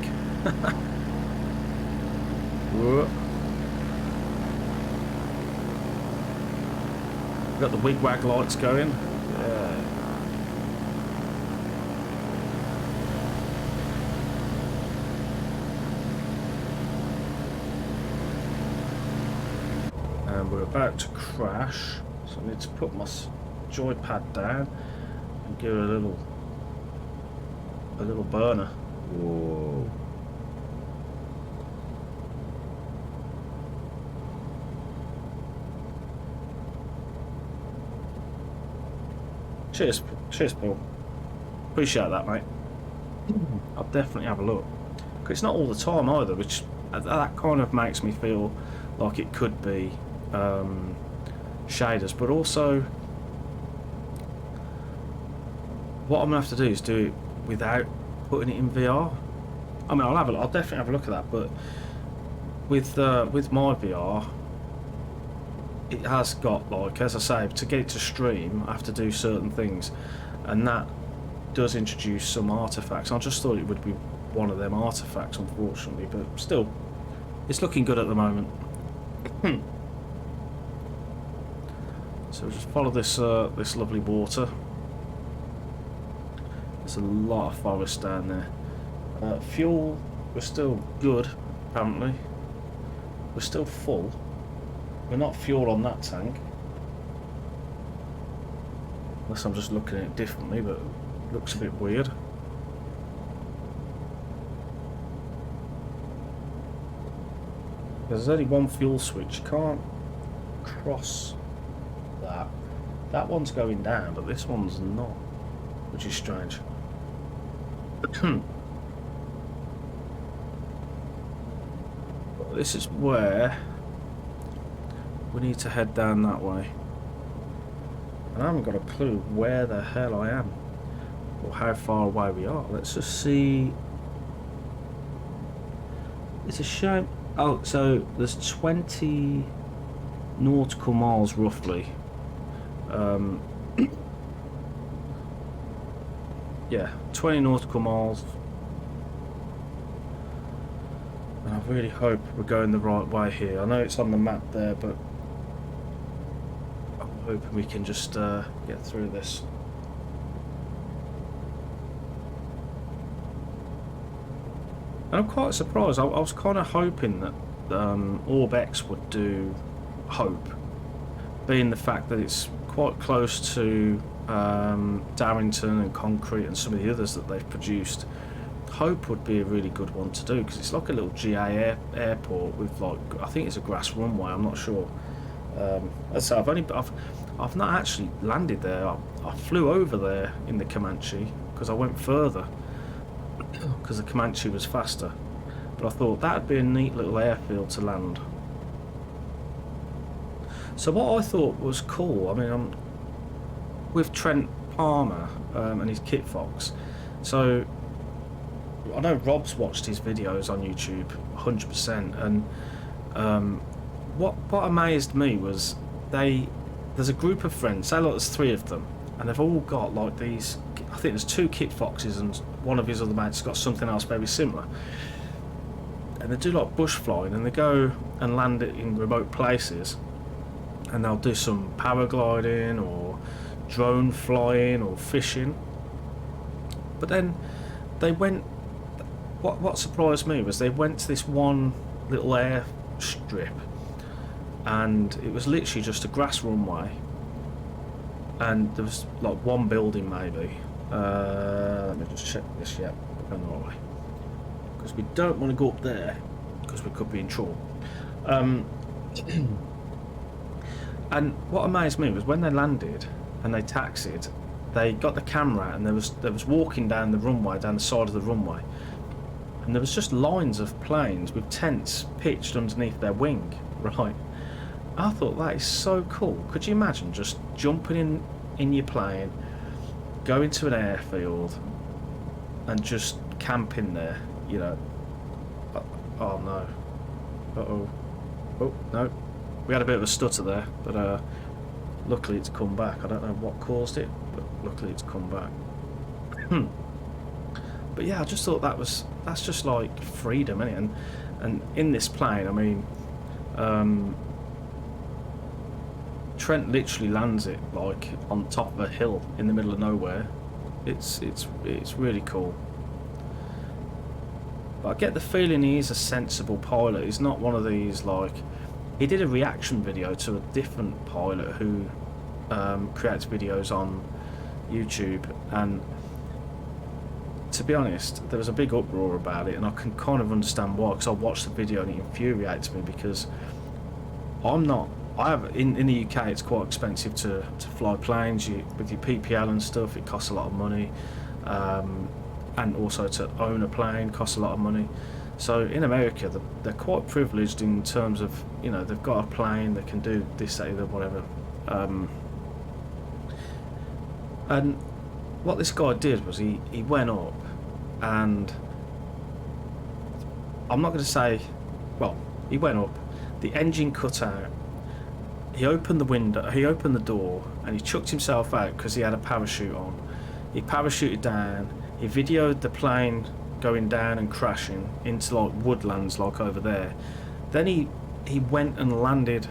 Whoa. Got the wig-wag lights going. Yeah. And we're about to crash, so I need to put my joypad down and give it a little burner. Whoa. Cheers, Paul. Appreciate that, mate. I'll definitely have a look. Cause it's not all the time either, which that kind of makes me feel like it could be shaders, but also what I'm gonna have to do is do it without putting it in VR. I mean, I'll definitely have a look at that, but with my VR, it has got, like, as I say, to get it to stream, I have to do certain things, and that does introduce some artifacts. I just thought it would be one of them artifacts, unfortunately, but still, it's looking good at the moment. So we'll just follow this this lovely water. There's a lot of forest down there. Fuel, we're still good, apparently. We're still full. We're not fuel on that tank. Unless I'm just looking at it differently, but it looks a bit weird. There's only one fuel switch. You can't cross that. That one's going down, but this one's not, which is strange. This is where we need to head down that way. And I haven't got a clue where the hell I am or how far away we are. Let's just see. It's a shame. Oh, so there's 20 nautical miles roughly. Yeah, 20 nautical miles. And I really hope we're going the right way here. I know it's on the map there, but I'm hoping we can just get through this. And I'm quite surprised. I was kind of hoping that Orbx would do Hope, being the fact that it's quite close to Darrington and Concrete and some of the others that they've produced. Hope would be a really good one to do because it's like a little GA airport with, like, I think it's a grass runway. I'm not sure. So I've not actually landed there. I flew over there in the Comanche because I went further because the Comanche was faster. But I thought that'd be a neat little airfield to land. So what I thought was cool, I mean, I'm with Trent Palmer and his Kitfox. So I know Rob's watched his videos on YouTube 100%, and what amazed me was there's a group of friends, say like there's 3 of them, and they've all got like these, I think there's 2 Kitfoxes and one of his other mates got something else very similar, and they do like bush flying, and they go and land it in remote places, and they'll do some paragliding or drone flying or fishing. But then they went, what surprised me was they went to this one little airstrip, and it was literally just a grass runway, and there was like one building maybe. Let me just check this. Yeah, we're going the right way, because we don't want to go up there because we could be in trouble. And what amazed me was when they landed and they taxied, they got the camera and there was walking down the runway, down the side of the runway, and there was just lines of planes with tents pitched underneath their wing, right? I thought that is so cool. Could you imagine just jumping in your plane, going to an airfield and just camping there, you know? Oh no. Uh-oh. Oh, no. We had a bit of a stutter there, but luckily it's come back. I don't know what caused it, but luckily it's come back. But yeah, I just thought that's just like freedom, isn't it? And in this plane, I mean, Trent literally lands it like on top of a hill in the middle of nowhere. It's really cool. But I get the feeling he is a sensible pilot. He's not one of these like. He did a reaction video to a different pilot who creates videos on YouTube, and to be honest, there was a big uproar about it, and I can kind of understand why, because I watched the video and it infuriates me, because in the UK it's quite expensive to fly planes. With your PPL and stuff, it costs a lot of money, and also to own a plane costs a lot of money. So in America, they're quite privileged in terms of, you know, they've got a plane, they can do this, that, or whatever. And what this guy did was he went up, and I'm not going to say, well, he went up, the engine cut out, he opened the window, he opened the door, and he chucked himself out because he had a parachute on. He parachuted down, he videoed the plane going down and crashing into like woodlands like over there. Then he went and landed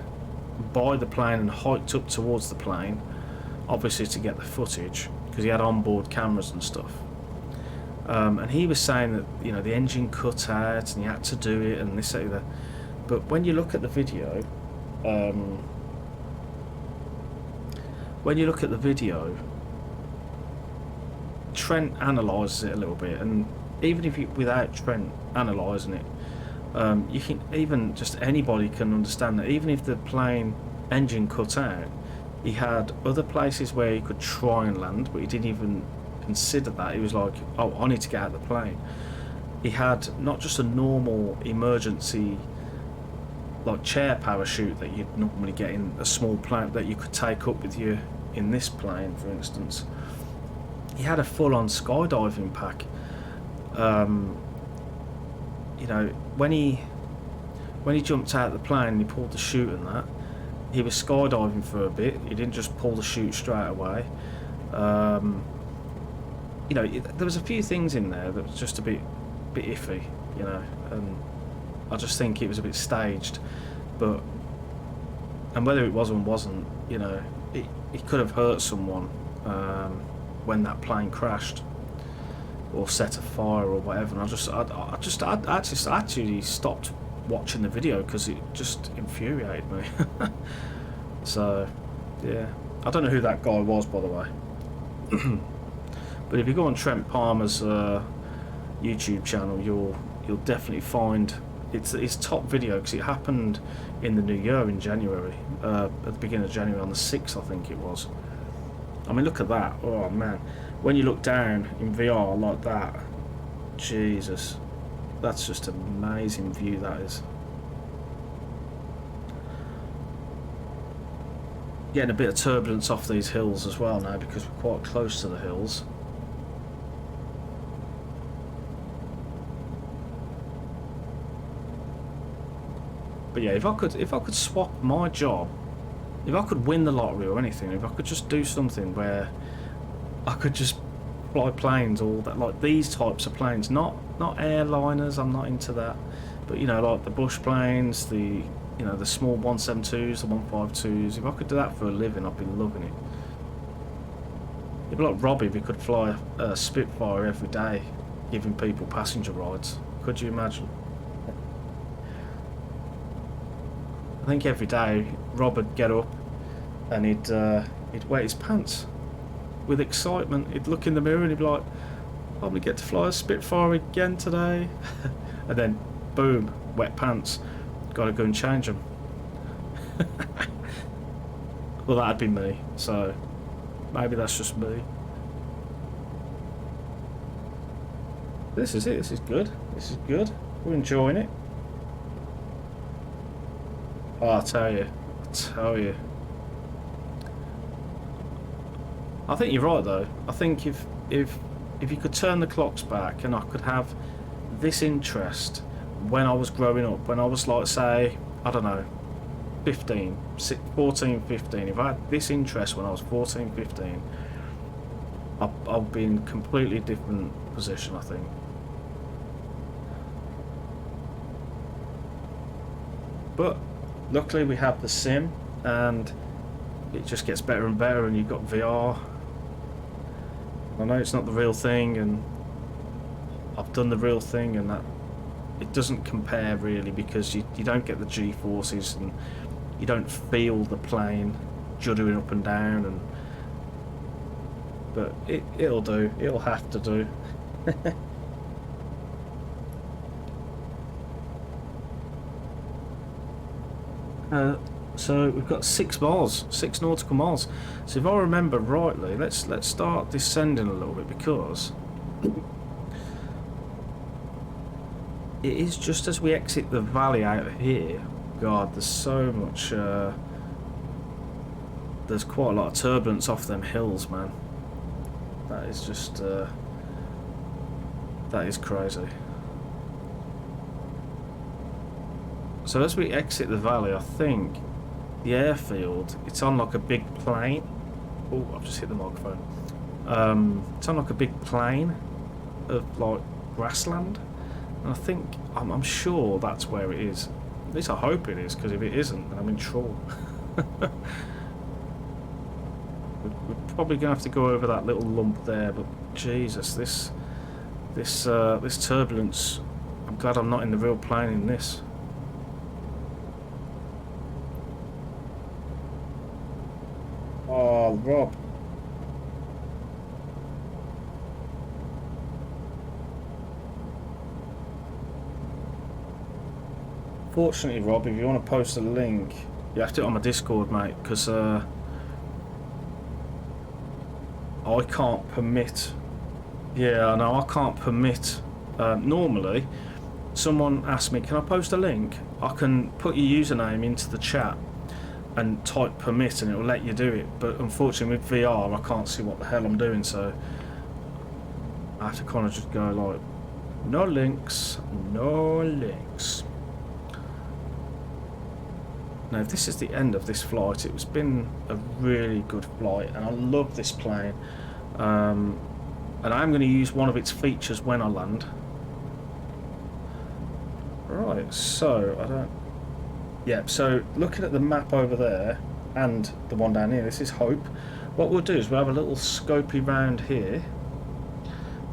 by the plane and hiked up towards the plane, obviously to get the footage because he had onboard cameras and stuff. And he was saying that, you know, the engine cut out and you had to do it and this and that. But when you look at the video, Trent analyses it a little bit, and even if you, without Trent analysing it, you can, even just anybody can understand that even if the plane engine cut out, he had other places where he could try and land, but he didn't even consider that. He was like, oh, I need to get out of the plane. He had not just a normal emergency like chair parachute that you'd normally get in a small plane that you could take up with you in this plane, for instance. He had a full-on skydiving pack. You know, when he jumped out of the plane and he pulled the chute and that, he was skydiving for a bit. He didn't just pull the chute straight away. You know, there was a few things in there that was just a bit iffy, you know, and I just think it was a bit staged. But, and whether it was or wasn't, you know, it could have hurt someone when that plane crashed or set a fire or whatever. And I actually stopped watching the video because it just infuriated me. So, yeah, I don't know who that guy was, by the way. But if you go on Trent Palmer's YouTube channel, you'll definitely find it's top video, because it happened in the new year in January, at the beginning of January, on the 6th, I think it was. I mean, look at that. Oh man, when you look down in VR like that, Jesus, that's just an amazing view, that is. Getting a bit of turbulence off these hills as well now, because we're quite close to the hills. But yeah, if I could swap my job, if I could win the lottery or anything, if I could just do something where I could just fly planes, all that, like these types of planes, not airliners, I'm not into that, but you know, like the bush planes, the, you know, the small 172s, the 152s. If I could do that for a living, I'd be loving it. It'd be like Robbie if he could fly a Spitfire every day, giving people passenger rides. Could you imagine? I think every day Rob would get up and he'd wet his pants with excitement. He'd look in the mirror and he'd be like, probably get to fly a Spitfire again today. And then boom, wet pants, gotta go and change them. Well, that'd be me, so maybe that's just me. This is it, this is good, this is good, we're enjoying it. Oh, I tell you. I think you're right though. I think if you could turn the clocks back and I could have this interest when I was growing up, when I was like, say, I don't know, 14, 15, if I had this interest when I was 14, 15, I'll be in a completely different position, I think. But luckily we have the sim, and it just gets better and better, and you've got VR. I know it's not the real thing, and I've done the real thing, and that it doesn't compare really, because you don't get the G-forces and you don't feel the plane juddering up and down, and but it'll do, it'll have to do. So we've got 6 miles, 6 nautical miles. So if I remember rightly, let's start descending a little bit, because it is just as we exit the valley out of here. God, there's so much. There's quite a lot of turbulence off them hills, man. That is just that is crazy. So as we exit the valley, I think the airfield, it's on like a big plain. Oh, I've just hit the microphone. It's on like a big plain of like grassland, and I think I'm sure that's where it is. At least I hope it is, because if it isn't, then I'm in trouble. We're probably gonna have to go over that little lump there, but Jesus, This turbulence. I'm glad I'm not in the real plane in this. Oh, Rob. Fortunately, Rob, if you want to post a link, you have to do it on my Discord, mate, because I can't permit. Yeah, I know, I can't permit. Normally, someone asks me, can I post a link? I can put your username into the chat and type permit and it will let you do it. But unfortunately, with VR, I can't see what the hell I'm doing, so I have to kind of just go like, no links, no links. Now, if this is the end of this flight, it's been a really good flight, and I love this plane. And I'm going to use one of its features when I land. Right, so I don't. Yeah, so looking at the map over there and the one down here, this is Hope. What we'll do is we'll have a little scopey round here.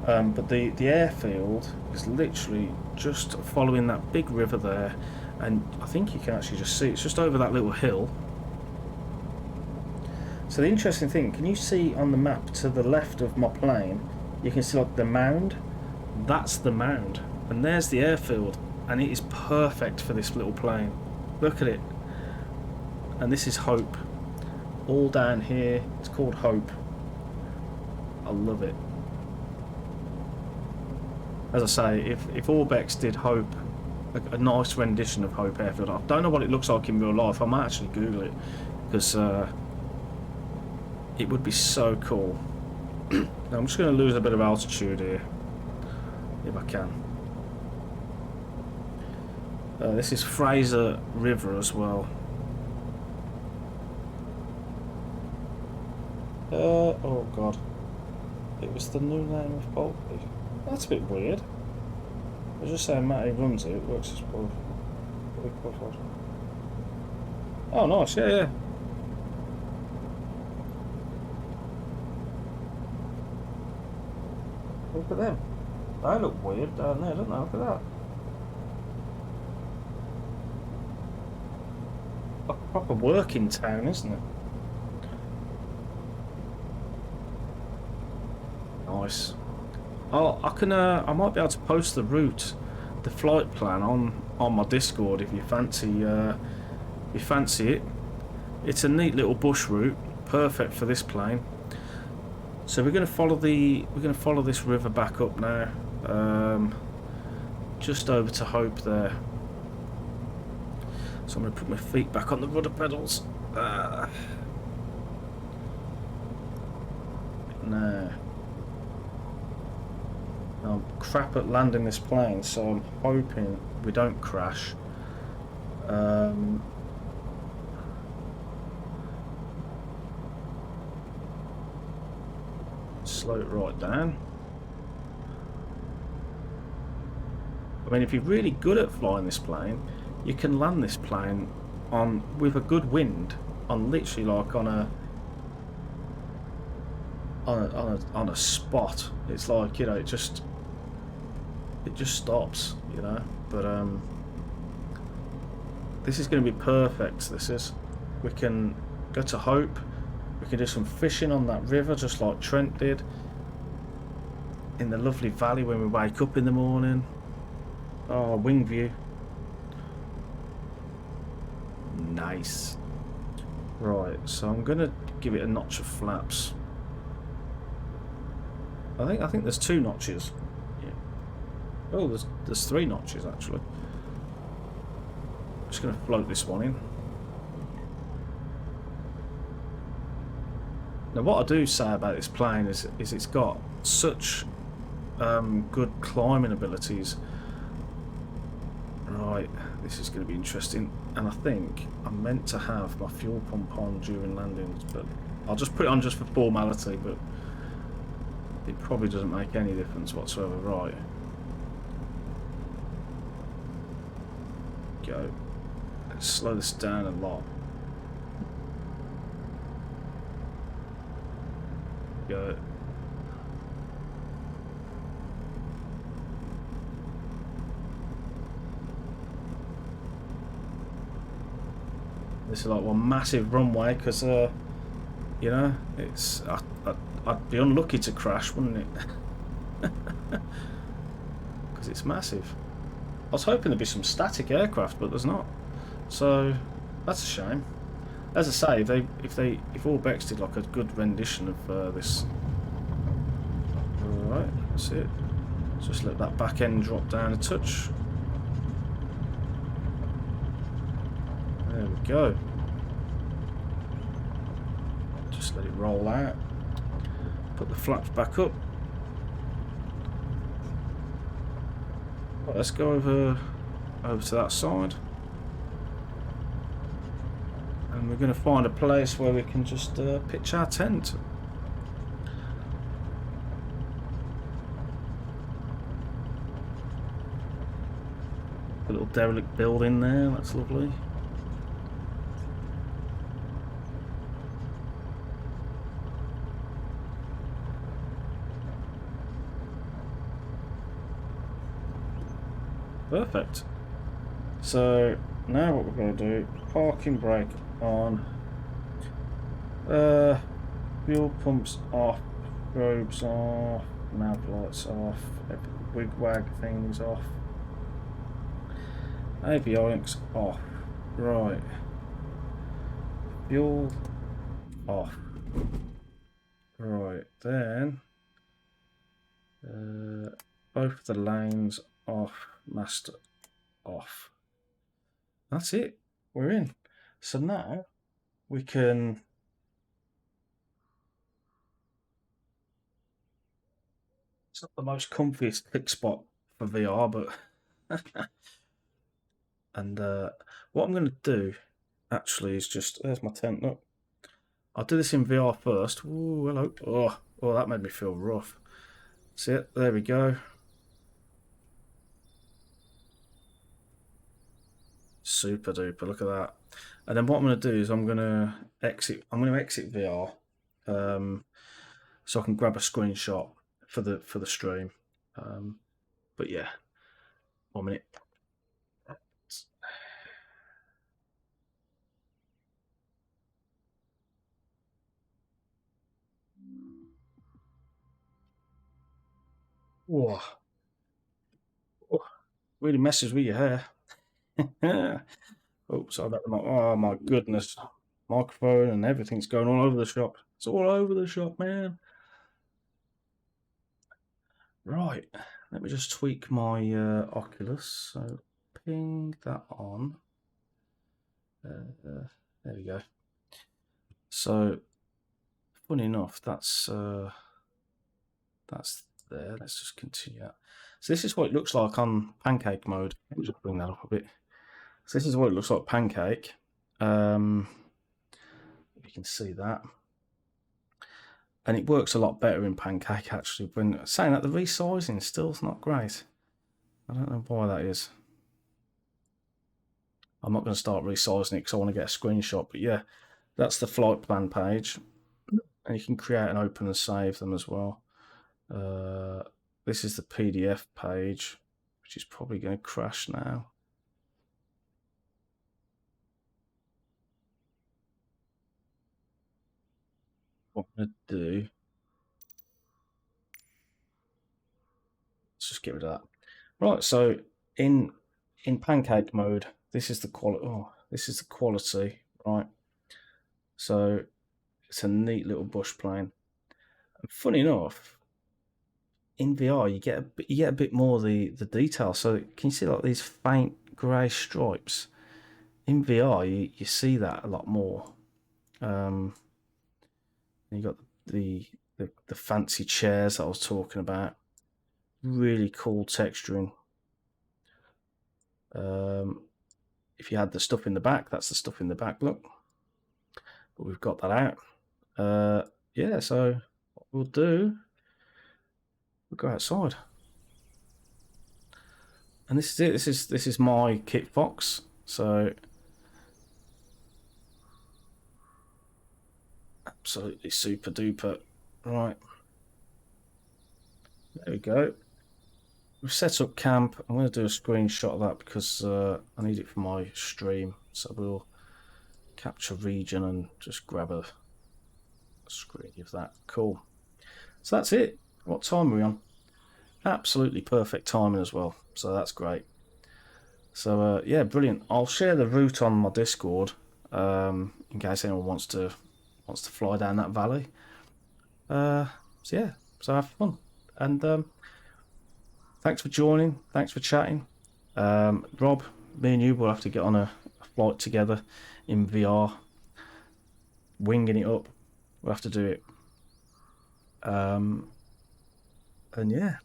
But the airfield is literally just following that big river there. And I think you can actually just see it's just over that little hill. So the interesting thing, can you see on the map to the left of my plane, you can see like the mound? That's the mound. And there's the airfield. And it is perfect for this little plane. Look at it. And this is Hope. All down here. It's called Hope. I love it. As I say, if Orbx did Hope, a nice rendition of Hope Airfield. I don't know what it looks like in real life. I might actually Google it because it would be so cool. Now, I'm just going to lose a bit of altitude here if I can. This is Fraser River as well. Oh god, it was the new name of Baltic. That's a bit weird. I was just saying Matty runs it, works as well. Oh, nice, yeah, yeah. Look at them. They look weird down there, don't they? Look at that. A proper working town, isn't it? Nice. Oh, I might be able to post the route, the flight plan on my Discord if you fancy it. It's a neat little bush route, perfect for this plane. So we're going to follow this river back up now, just over to Hope there. So I'm going to put my feet back on the rudder pedals. Now. I'm crap at landing this plane, so I'm hoping we don't crash. Slow it right down. I mean, if you're really good at flying this plane, you can land this plane with a good wind on literally like on a spot. It's like, you know, it just stops, you know. But this is going to be perfect. We can go to Hope. We can do some fishing on that river just like Trent did in the lovely valley when we wake up in the morning. Oh, wing view. Nice. Right, so I'm going to give it a notch of flaps. I think there's 2 notches. Yeah. Oh, there's 3 notches actually. Just going to float this one in. Now, what I do say about this plane is it's got such good climbing abilities. Right, this is going to be interesting, and I think I'm meant to have my fuel pump on during landings, but I'll just put it on just for formality. But it probably doesn't make any difference whatsoever. Right. Go. Let's slow this down a lot. Go. This is like one massive runway because, you know, it's I'd be unlucky to crash, wouldn't it? Because it's massive. I was hoping there'd be some static aircraft, but there's not. So that's a shame. As I say, if Orbx did like a good rendition of this. All right, that's it. Just let that back end drop down a touch. There we go. Just let it roll out. Put the flaps back up. Right, let's go over to that side. And we're going to find a place where we can just pitch our tent. A little derelict building there, that's lovely. Perfect. So now what we're going to do, parking brake on, fuel pumps off, strobes off, nav lights off, wig-wag things off, avionics off, right, fuel off, right, then both the lanes off, master off. That's it, we're in. So now we can it's not the most comfiest pick spot for VR, but and what I'm going to do actually is just there's my tent. Look, I'll do this in VR first. Ooh, hello. Oh, that made me feel rough. See it? There we go. Super duper. Look at that. And then what I'm going to do is I'm going to exit. I'm going to exit VR, so I can grab a screenshot for the stream. But yeah, 1 minute. Whoa. Oh, really messes with your hair. Oh, sorry about the oh my goodness. Microphone and everything's going all over the shop. It's all over the shop, man. Right, let me just tweak my Oculus. So ping that on. There we go. So, funny enough, that's there. Let's just continue that. So this is what it looks like on Pancake Mode. Let me just bring that up a bit. So this is what it looks like Pancake. If you can see that. And it works a lot better in Pancake actually. When saying that, the resizing still's not great. I don't know why that is. I'm not going to start resizing it because I want to get a screenshot. But yeah, that's the flight plan page. And you can create and open and save them as well. This is the PDF page, which is probably going to crash now. What I'm going to do, let's just get rid of that. Right, so in Pancake Mode, this is the quality. Oh, this is the quality, right? So it's a neat little bush plane. And funny enough, in VR you get a bit more of the detail. So can you see like these faint grey stripes? In VR you see that a lot more. You got the fancy chairs that I was talking about. Really cool texturing. If you had the stuff in the back, that's the stuff in the back. Look, but we've got that out. Yeah. So what we'll do, we'll go outside, and this is it. This is my Kitfox. So absolutely super duper. Right. There we go. We've set up camp. I'm going to do a screenshot of that because I need it for my stream. So we'll capture region and just grab a screen of that. Cool. So that's it. What time are we on? Absolutely perfect timing as well. So that's great. So yeah, brilliant. I'll share the route on my Discord in case anyone wants to fly down that valley. So yeah, so have fun. And thanks for joining. Thanks for chatting. Rob, me and you will have to get on a flight together in VR. Winging it up. We'll have to do it. And yeah,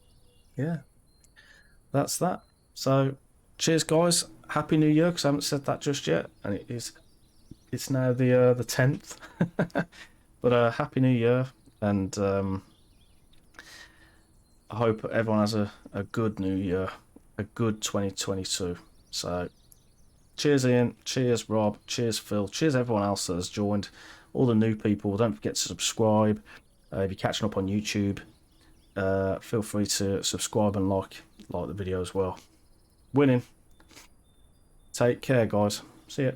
that's that. So cheers, guys. Happy New Year, because I haven't said that just yet, and it's now the 10th. But Happy New Year, and I hope everyone has a good New Year, a good 2022. So cheers, Ian. Cheers, Rob. Cheers, Phil. Cheers, everyone else that has joined. All the new people. Don't forget to subscribe. If you're catching up on YouTube, feel free to subscribe and like the video as well. Winning. Take care, guys. See ya.